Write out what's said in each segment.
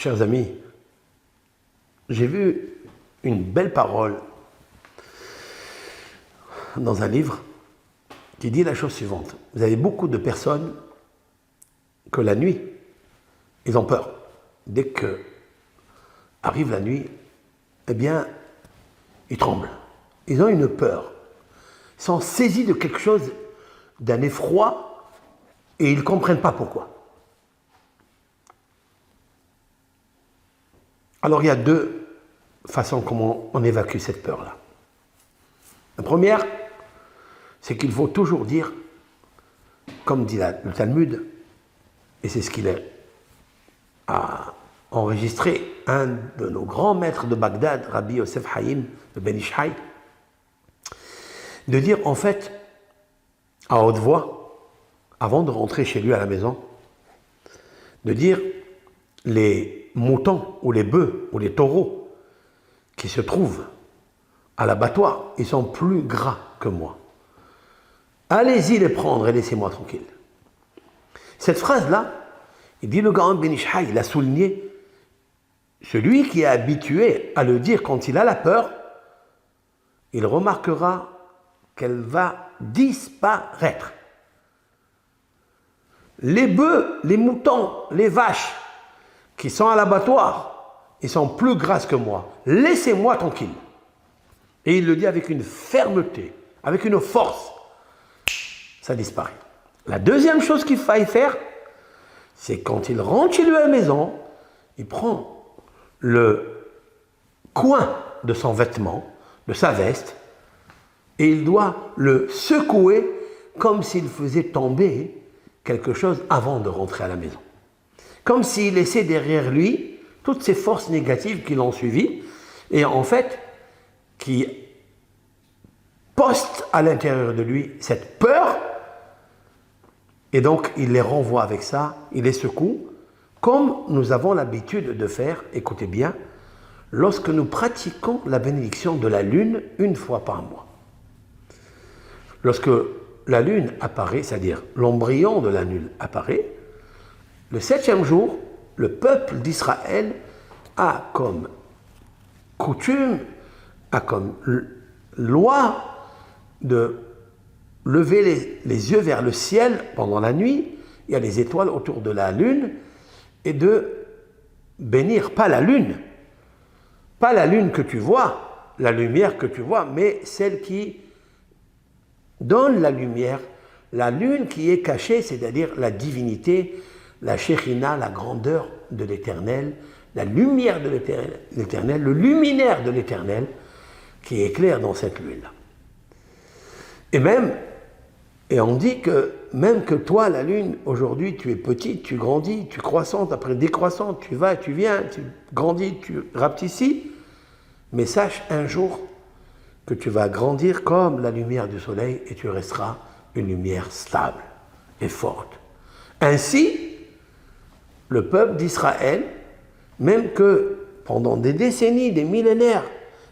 Chers amis, j'ai vu une belle parole dans un livre qui dit la chose suivante. Vous avez beaucoup de personnes que la nuit, ils ont peur. Dès que arrive la nuit, eh bien, ils tremblent. Ils ont une peur. Ils sont saisis de quelque chose, d'un effroi, et ils ne comprennent pas pourquoi. Alors il y a deux façons comment on évacue cette peur-là. La première, c'est qu'il faut toujours dire, comme dit le Talmud, et c'est ce qu'il a enregistré un de nos grands maîtres de Bagdad, Rabbi Yosef Haïm de Ben Ishai, de dire en fait, à haute voix, avant de rentrer chez lui à la maison, de dire les moutons ou les bœufs ou les taureaux qui se trouvent à l'abattoir, ils sont plus gras que moi. Allez-y les prendre et laissez-moi tranquille. Cette phrase-là, il dit le Gaon Ben Ishai, il a souligné, celui qui est habitué à le dire quand il a la peur, il remarquera qu'elle va disparaître. Les bœufs, les moutons, les vaches qui sont à l'abattoir, ils sont plus grasses que moi. Laissez-moi tranquille. Et il le dit avec une fermeté, avec une force. Ça disparaît. La deuxième chose qu'il faille faire, c'est quand il rentre chez lui à la maison, il prend le coin de son vêtement, de sa veste, et il doit le secouer comme s'il faisait tomber quelque chose avant de rentrer à la maison. Comme s'il laissait derrière lui toutes ces forces négatives qui l'ont suivi, et en fait, qui postent à l'intérieur de lui cette peur, et donc il les renvoie avec ça, il les secoue, comme nous avons l'habitude de faire, écoutez bien, lorsque nous pratiquons la bénédiction de la lune une fois par mois. Lorsque la lune apparaît, c'est-à-dire l'embryon de la lune apparaît, le 7e jour, le peuple d'Israël a comme coutume, a comme loi de lever les yeux vers le ciel pendant la nuit, il y a les étoiles autour de la lune, et de bénir pas la lune que tu vois, la lumière que tu vois, mais celle qui donne la lumière, la lune qui est cachée, c'est-à-dire la divinité, la Shekhinah, la grandeur de l'Éternel, la lumière de l'Éternel, le luminaire de l'Éternel qui éclaire dans cette lune-là. Et on dit que même que toi, la lune, aujourd'hui, tu es petite, tu grandis, tu croissantes, après décroissante, tu vas, tu viens, tu grandis, tu rapetissis, mais sache un jour que tu vas grandir comme la lumière du soleil et tu resteras une lumière stable et forte. Ainsi, le peuple d'Israël, même que pendant des décennies, des millénaires,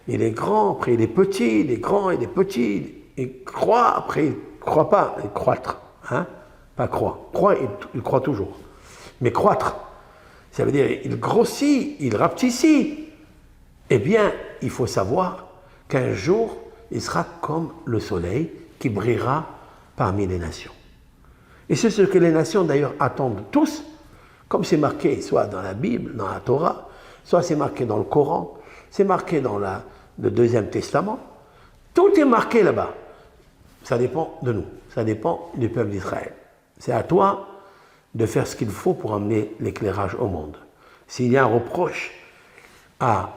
il est grand, après il est petit, il est grand, il est petit, il croît, après il ne croît pas, il croître, hein? Pas croît. Croît, il croît toujours. Mais croître, ça veut dire il grossit, il rapetissit. Eh bien, il faut savoir qu'un jour, il sera comme le soleil qui brillera parmi les nations. Et c'est ce que les nations d'ailleurs attendent tous, comme c'est marqué soit dans la Bible, dans la Torah, soit c'est marqué dans le Coran, c'est marqué dans le Deuxième Testament. Tout est marqué là-bas. Ça dépend de nous, ça dépend du peuple d'Israël. C'est à toi de faire ce qu'il faut pour amener l'éclairage au monde. S'il y a un reproche à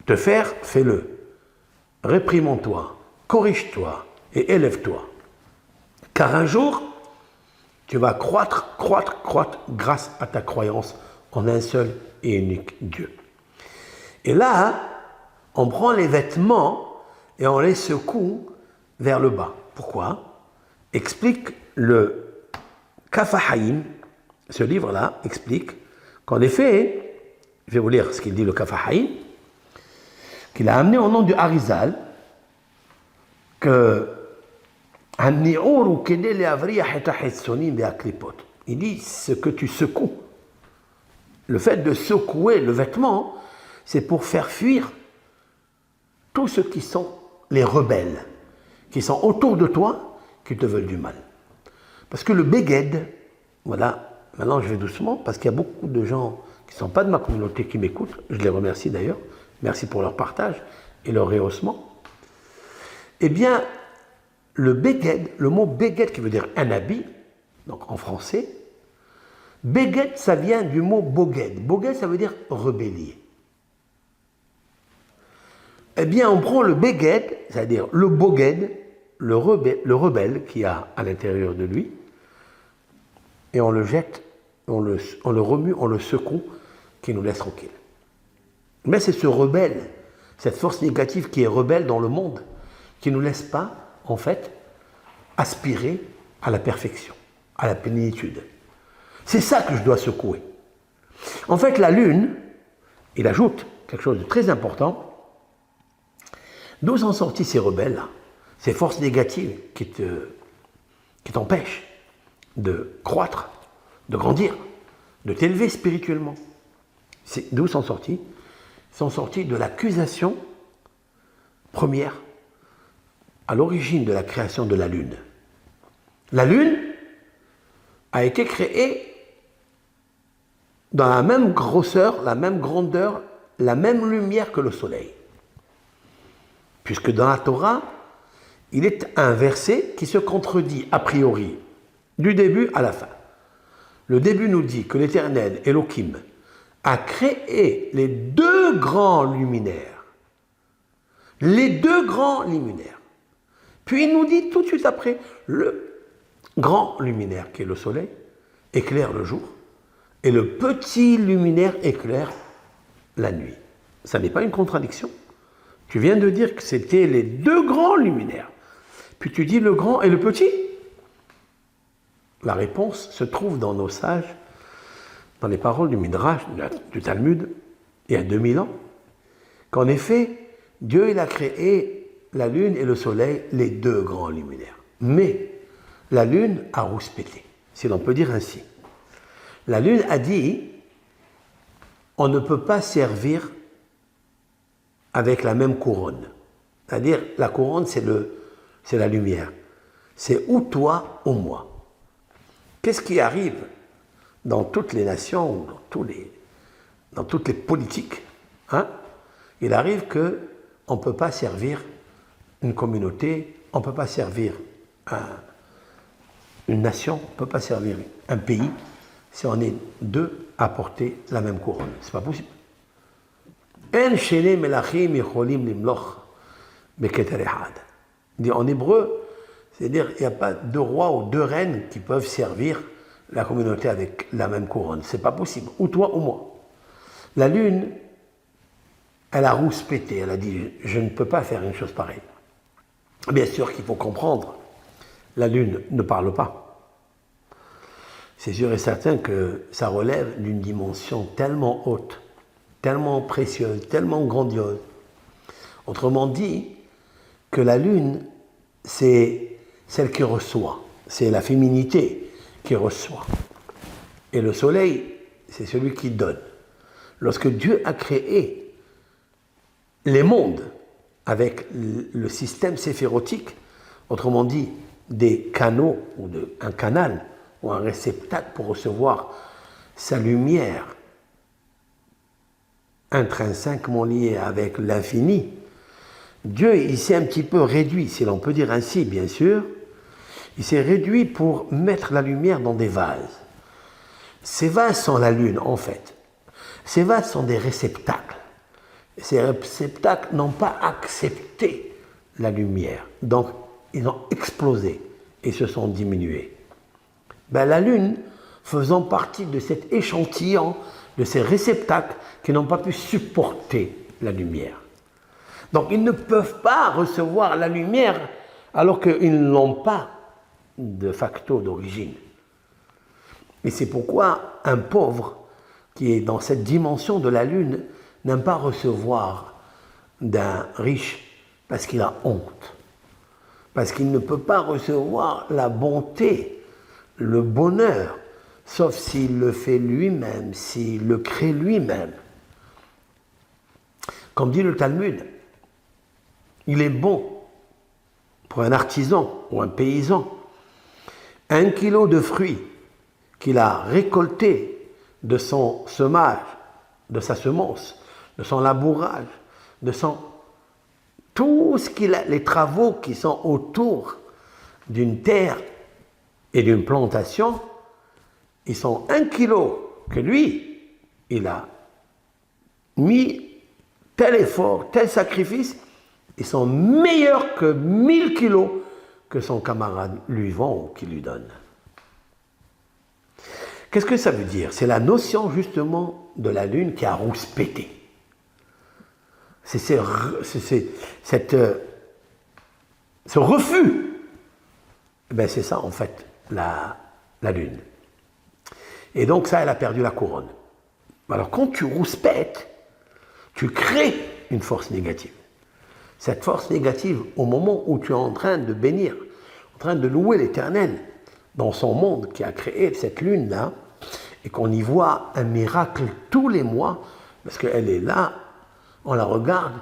te faire, fais-le. Réprimande-toi, corrige-toi et élève-toi. Car un jour, tu vas croître grâce à ta croyance en un seul et unique Dieu. Et là, on prend les vêtements et on les secoue vers le bas. Pourquoi? Explique le Kaf HaHaim, ce livre-là explique qu'en effet, je vais vous lire ce qu'il dit le Kaf HaHaim, qu'il a amené au nom du Harizal, que il dit ce que tu secoues Le fait de secouer le vêtement, c'est pour faire fuir tous ceux qui sont les rebelles, qui sont autour de toi, qui te veulent du mal. Parce que le beged, voilà, maintenant je vais doucement, parce qu'il y a beaucoup de gens qui ne sont pas de ma communauté qui m'écoutent, je les remercie d'ailleurs, merci pour leur partage et leur rehaussement. Eh bien, le beged, le mot beged qui veut dire un habit, donc en français, beged ça vient du mot boged. Boged ça veut dire rebellier. Eh bien, on prend le beged, c'est-à-dire le boged, le rebelle qu'il y a à l'intérieur de lui, et on le jette, on le remue, on le secoue, qui nous laisse tranquille. Mais c'est ce rebelle, cette force négative qui est rebelle dans le monde, qui ne nous laisse pas, en fait, aspirer à la perfection, à la plénitude. C'est ça que je dois secouer. En fait, la lune, il ajoute quelque chose de très important. D'où sont sortis ces rebelles-là, ces forces négatives qui t'empêchent de croître, de grandir, de t'élever spirituellement. D'où sont sortis? Ils sont sortis de l'accusation première à l'origine de la création de la Lune. La Lune a été créée dans la même grosseur, la même grandeur, la même lumière que le Soleil. Puisque dans la Torah, il est un verset qui se contredit a priori, du début à la fin. Le début nous dit que l'Éternel, Elohim, a créé les deux grands luminaires. Les deux grands luminaires. Puis il nous dit tout de suite après, le grand luminaire, qui est le soleil, éclaire le jour, et le petit luminaire éclaire la nuit. Ça n'est pas une contradiction. Tu viens de dire que c'était les deux grands luminaires. Puis tu dis le grand et le petit. La réponse se trouve dans nos sages, dans les paroles du Midrash, du Talmud, il y a 2000 ans, qu'en effet, Dieu il a créé la lune et le soleil, les deux grands luminaires. Mais la lune a rouspété, si l'on peut dire ainsi. La lune a dit, on ne peut pas servir avec la même couronne. C'est-à-dire, la couronne, c'est la lumière. C'est ou toi ou moi. Qu'est-ce qui arrive dans toutes les nations, dans toutes les politiques, hein? Il arrive qu'on ne peut pas servir une communauté, on ne peut pas servir une nation, on ne peut pas servir un pays si on est deux à porter la même couronne. Ce n'est pas possible. En hébreu, c'est-à-dire qu'il n'y a pas deux rois ou deux reines qui peuvent servir la communauté avec la même couronne. Ce n'est pas possible. Ou toi ou moi. La lune, elle a rouspété. Elle a dit, je ne peux pas faire une chose pareille. Bien sûr qu'il faut comprendre. La lune ne parle pas. C'est sûr et certain que ça relève d'une dimension tellement haute, tellement précieuse, tellement grandiose. Autrement dit, que la lune, c'est celle qui reçoit. C'est la féminité qui reçoit. Et le soleil, c'est celui qui donne. Lorsque Dieu a créé les mondes avec le système séphérotique, autrement dit, des canaux, ou un canal, ou un réceptacle pour recevoir sa lumière intrinsèquement liée avec l'infini, Dieu, il s'est un petit peu réduit, si l'on peut dire ainsi, bien sûr, il s'est réduit pour mettre la lumière dans des vases. Ces vases sont la lune, en fait. Ces vases sont des réceptacles. Ces réceptacles n'ont pas accepté la lumière, donc ils ont explosé et se sont diminués. La lune, faisant partie de cet échantillon, de ces réceptacles qui n'ont pas pu supporter la lumière. Donc ils ne peuvent pas recevoir la lumière alors qu'ils ne l'ont pas de facto d'origine. Et c'est pourquoi un pauvre qui est dans cette dimension de la lune n'aime pas recevoir d'un riche parce qu'il a honte. Parce qu'il ne peut pas recevoir la bonté, le bonheur sauf s'il le fait lui-même, s'il le crée lui-même. Comme dit le Talmud, il est bon pour un artisan ou un paysan, 1 kilo de fruits qu'il a récolté de son semage, de sa semence, de son labourage, de son tout ce qu'il a, les travaux qui sont autour d'une terre et d'une plantation, ils sont 1 kilo que lui, il a mis tel effort, tel sacrifice, ils sont meilleurs que 1000 kilos que son camarade lui vend ou qui lui donne. Qu'est-ce que ça veut dire? C'est la notion justement de la lune qui a rouspété. C'est ce refus. Ben c'est ça en fait, la lune. Et donc ça, elle a perdu la couronne. Alors quand tu rouspètes, tu crées une force négative. Cette force négative, au moment où tu es en train de bénir, en train de louer l'Éternel dans son monde qui a créé cette lune-là, et qu'on y voit un miracle tous les mois, parce qu'elle est là, on la regarde,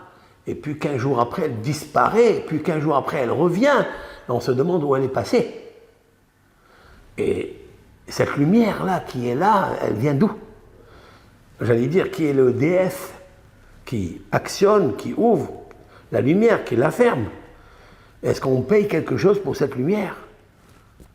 et puis 15 jours après, elle disparaît, et puis 15 jours après, elle revient, et on se demande où elle est passée. Et cette lumière-là qui est là, elle vient d'où? J'allais dire, qui est le DF qui actionne, qui ouvre la lumière, qui la ferme. Est-ce qu'on paye quelque chose pour cette lumière?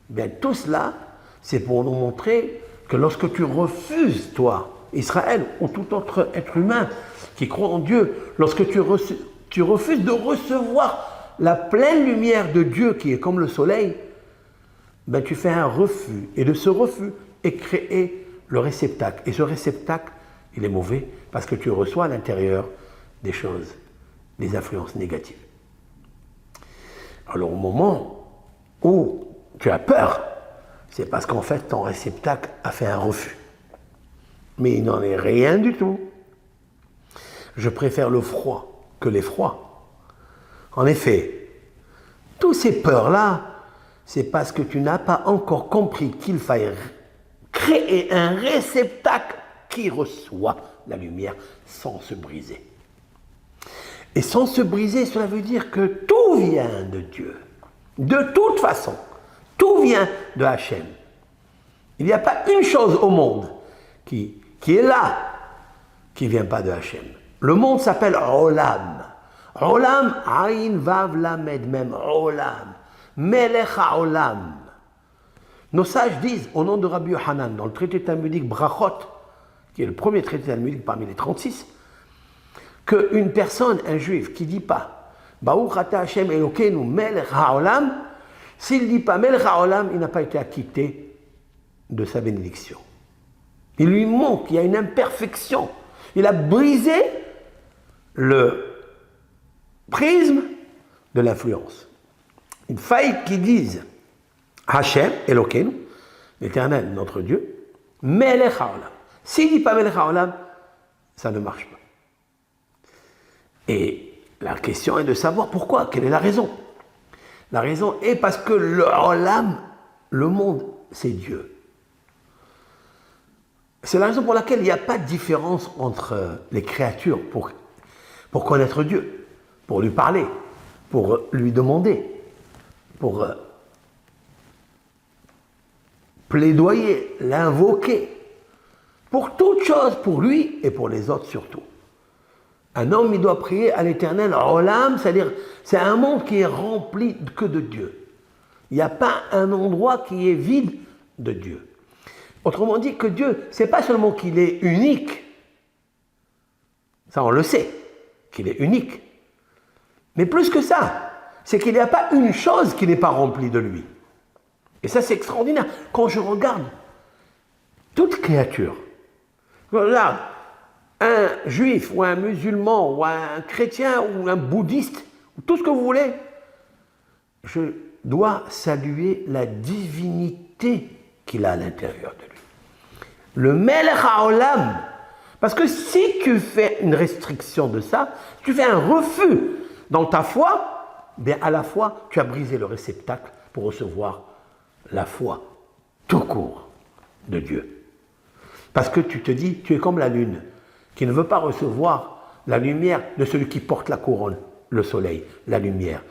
Bien, tout cela, c'est pour nous montrer que lorsque tu refuses, toi, Israël, ou tout autre être humain qui croit en Dieu, lorsque tu refuses de recevoir la pleine lumière de Dieu qui est comme le soleil, ben tu fais un refus. Et de ce refus est créé le réceptacle. Et ce réceptacle, il est mauvais parce que tu reçois à l'intérieur des choses, des influences négatives. Alors au moment où tu as peur, c'est parce qu'en fait ton réceptacle a fait un refus. Mais il n'en est rien du tout. Je préfère le froid que l'effroi. En effet, toutes ces peurs-là, c'est parce que tu n'as pas encore compris qu'il faille créer un réceptacle qui reçoit la lumière sans se briser. Et sans se briser, cela veut dire que tout vient de Dieu. De toute façon, tout vient de Hachem. Il n'y a pas une chose au monde qui est là, qui ne vient pas de Hachem. Le monde s'appelle Olam. Olam, Aïn, Vav, Lamed, Mem, Olam. Melech HaOlam. Nos sages disent, au nom de Rabbi Yohanan, dans le traité talmudique Brachot, qui est le premier traité talmudique parmi les 36, qu'une personne, un juif, qui ne dit pas Baruch Ata Hashem Elokeinu Melech HaOlam, s'il ne dit pas Melech HaOlam, il n'a pas été acquitté de sa bénédiction. Il lui manque, il y a une imperfection. Il a brisé le prisme de l'influence. Une faille qui dise Hachem, Elokeinu, l'Éternel, notre Dieu, Melech HaOlam. S'il ne dit pas Melech HaOlam, ça ne marche pas. Et la question est de savoir pourquoi, quelle est la raison. La raison est parce que le Olam, le monde, c'est Dieu. C'est la raison pour laquelle il n'y a pas de différence entre les créatures pour connaître Dieu, pour lui parler, pour lui demander, pour plaidoyer, l'invoquer, pour toute chose, pour lui et pour les autres surtout. Un homme, il doit prier à l'Éternel, Olam, c'est-à-dire c'est un monde qui est rempli que de Dieu. Il n'y a pas un endroit qui est vide de Dieu. Autrement dit que Dieu, ce n'est pas seulement qu'il est unique, ça on le sait, qu'il est unique, mais plus que ça, c'est qu'il n'y a pas une chose qui n'est pas remplie de lui. Et ça c'est extraordinaire. Quand je regarde toute créature, je regarde un juif ou un musulman ou un chrétien ou un bouddhiste, ou tout ce que vous voulez, je dois saluer la divinité qu'il a à l'intérieur de lui. Le Melech HaOlam. Parce que si tu fais une restriction de ça, tu fais un refus dans ta foi, bien à la fois, tu as brisé le réceptacle pour recevoir la foi tout court. de Dieu. Parce que tu te dis, tu es comme la lune, qui ne veut pas recevoir la lumière de celui qui porte la couronne, le soleil, la lumière.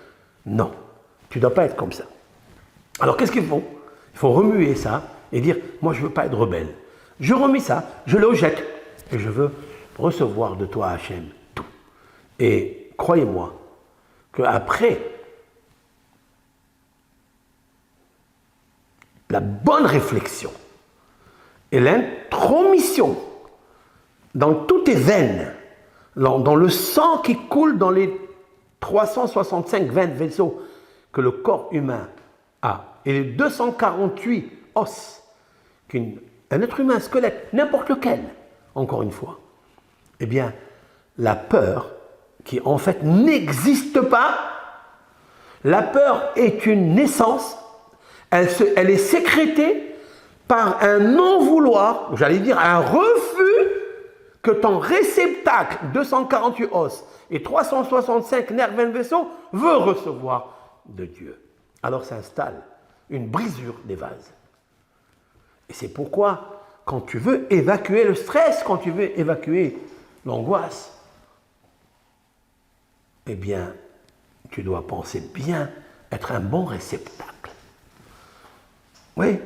Non, tu ne dois pas être comme ça. Alors qu'est-ce qu'il faut? Il faut remuer ça et dire, moi je ne veux pas être rebelle. Je remets ça, je le jette, et je veux recevoir de toi, Hachem, tout. Et croyez-moi, qu'après la bonne réflexion et l'intromission dans toutes tes veines, dans le sang qui coule dans les 365 veines vaisseaux que le corps humain a, et les 248 os qu'un être humain, un squelette, n'importe lequel, encore une fois, eh bien, la peur, qui en fait n'existe pas, la peur est une naissance, elle est sécrétée par un non-vouloir, j'allais dire un refus que ton réceptacle, 248 os et 365 nerfs veines vaisseaux, veut recevoir de Dieu. Alors s'installe une brisure des vases. Et c'est pourquoi, quand tu veux évacuer le stress, quand tu veux évacuer l'angoisse, eh bien, tu dois penser bien, être un bon réceptacle. Oui,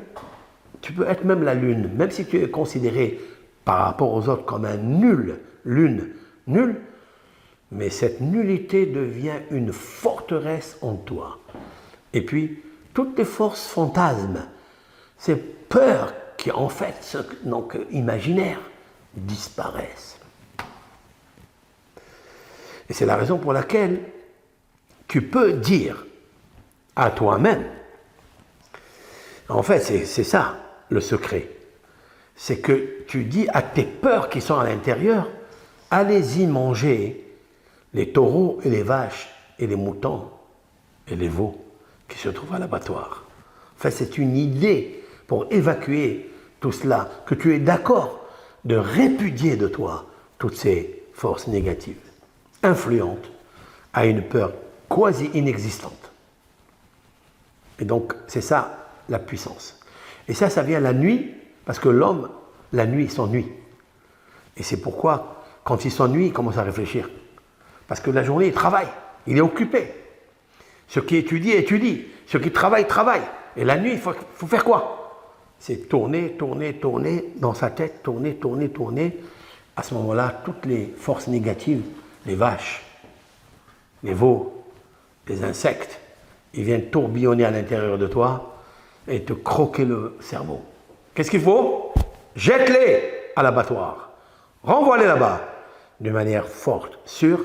tu peux être même la lune, même si tu es considéré par rapport aux autres comme un nul, lune, nul, mais cette nullité devient une forteresse en toi. Et puis, toutes les forces fantasmes, ces peurs qui en fait, donc imaginaires, disparaissent. Et c'est la raison pour laquelle tu peux dire à toi-même, en fait c'est ça le secret, c'est que tu dis à tes peurs qui sont à l'intérieur, allez-y manger les taureaux et les vaches et les moutons et les veaux qui se trouvent à l'abattoir. En fait, c'est une idée pour évacuer tout cela, que tu es d'accord de répudier de toi toutes ces forces négatives, influentes à une peur quasi inexistante. Et donc, c'est ça la puissance. Et ça vient la nuit, parce que l'homme, la nuit, s'ennuie. Et c'est pourquoi, quand il s'ennuie, il commence à réfléchir. Parce que la journée, il travaille, il est occupé. Ce qui étudie, étudie. Ce qui travaille, travaille. Et la nuit, il faut faire quoi? C'est tourner, tourner, tourner dans sa tête, tourner, tourner, tourner. À ce moment-là, toutes les forces négatives, les vaches, les veaux, les insectes, ils viennent tourbillonner à l'intérieur de toi et te croquer le cerveau. Qu'est-ce qu'il faut? Jette-les à l'abattoir. Renvoie-les là-bas. De manière forte, sûre,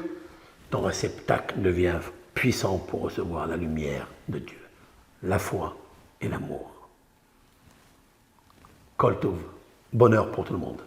ton réceptacle devient puissant pour recevoir la lumière de Dieu, la foi et l'amour. Kol Tov, bonheur pour tout le monde.